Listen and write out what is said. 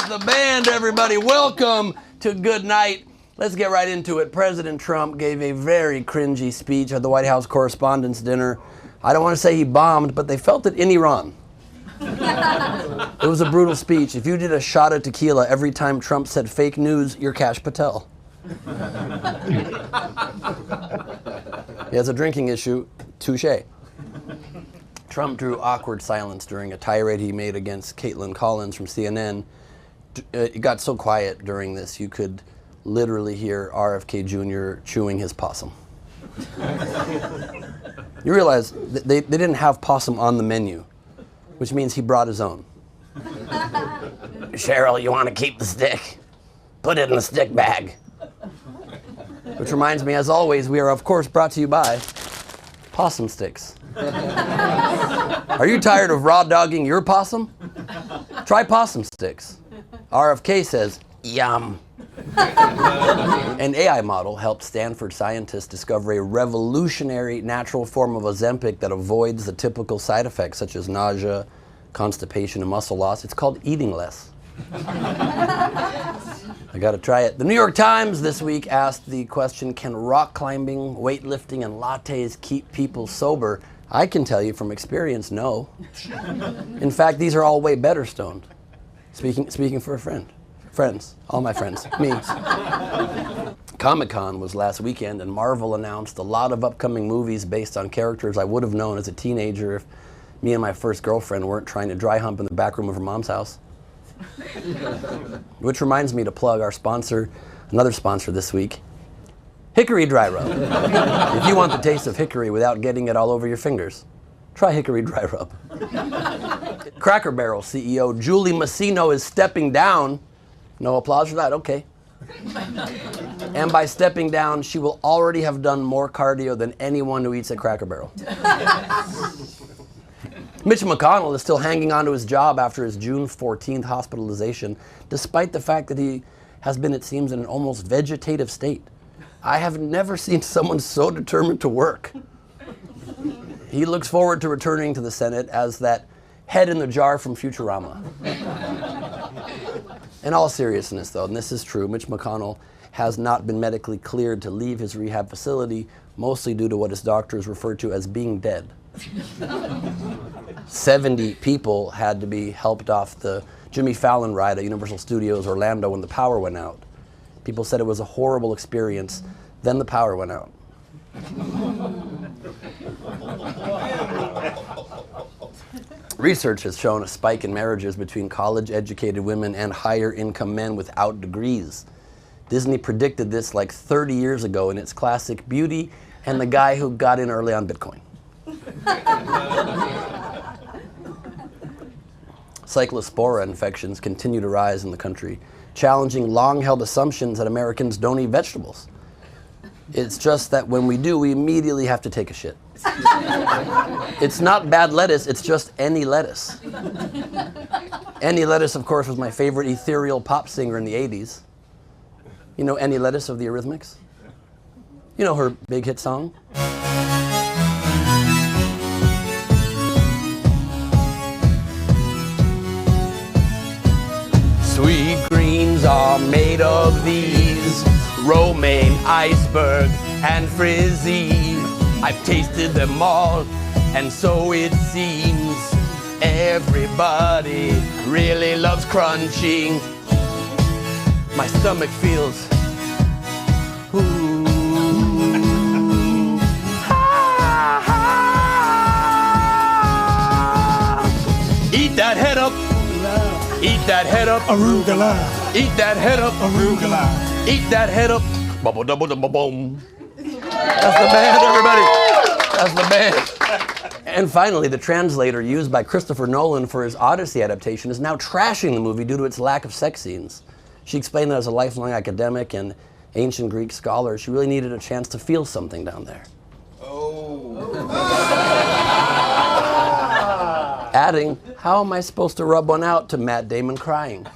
That's the band, everybody. Welcome to Good Night. Let's get right into it. President Trump gave a very cringy speech at the White House Correspondents Dinner. I don't want to say he bombed, but they felt it in Iran. It was a brutal speech. If you did a shot of tequila every time Trump said fake news, you're Kash Patel. He has a drinking issue. Touché. Trump drew awkward silence during a tirade he made against Caitlin Collins from CNN. It got so quiet during this, you could literally hear RFK Jr. chewing his possum. You realize they didn't have possum on the menu, which means he brought his own. Cheryl, you want to keep the stick? Put it in the stick bag. Which reminds me, as always, we are, of course, brought to you by Possum Sticks. Are you tired of raw dogging your possum? Try Possum Sticks. RFK says, yum. An AI model helped Stanford scientists discover a revolutionary natural form of Ozempic that avoids the typical side effects such as nausea, constipation, and muscle loss. It's called eating less. I gotta try it. The New York Times this week asked the question, can rock climbing, weightlifting, and lattes keep people sober? I can tell you from experience, no. In fact, these are all way better stoned. Speaking for a friend. Friends, all my friends, me. Comic-Con was last weekend, and Marvel announced a lot of upcoming movies based on characters I would have known as a teenager if me and my first girlfriend weren't trying to dry hump in the back room of her mom's house. Which reminds me to plug our sponsor, another sponsor this week, Hickory Dry Rub. If you want the taste of hickory without getting it all over your fingers, try Hickory Dry Rub. Cracker Barrel CEO Julie Masino is stepping down. No applause for that? Okay. And by stepping down, she will already have done more cardio than anyone who eats at Cracker Barrel. Mitch McConnell is still hanging on to his job after his June 14th hospitalization, despite the fact that he has been, it seems, in an almost vegetative state. I have never seen someone so determined to work. He looks forward to returning to the Senate as that head in the jar from Futurama. In all seriousness, though, and this is true, Mitch McConnell has not been medically cleared to leave his rehab facility, mostly due to what his doctors refer to as being dead. 70 people had to be helped off the Jimmy Fallon ride at Universal Studios Orlando when the power went out. People said it was a horrible experience. Then the power went out. Research has shown a spike in marriages between college-educated women and higher-income men without degrees. Disney predicted this like 30 years ago in its classic Beauty and the Guy Who Got In Early on Bitcoin. Cyclospora infections continue to rise in the country, challenging long-held assumptions that Americans don't eat vegetables. It's just that when we do, we immediately have to take a shit. It's not bad lettuce, it's just any lettuce. Any Lettuce, of course, was my favorite ethereal pop singer in the 80s. You know Any Lettuce of the Eurythmics? You know her big hit song? Sweet greens are made of these, romaine, iceberg, and frizzy. I've tasted them all, and so it seems everybody really loves crunching. My stomach feels, ooh, eat that head up. Eat that head up, arugula. Eat that head up, arugula. Eat that head up, bubble double double boom. That's the band, everybody. That's the band. And finally, the translator used by Christopher Nolan for his Odyssey adaptation is now trashing the movie due to its lack of sex scenes. She explained that as a lifelong academic and ancient Greek scholar, she really needed a chance to feel something down there. Adding, how am I supposed to rub one out to Matt Damon crying?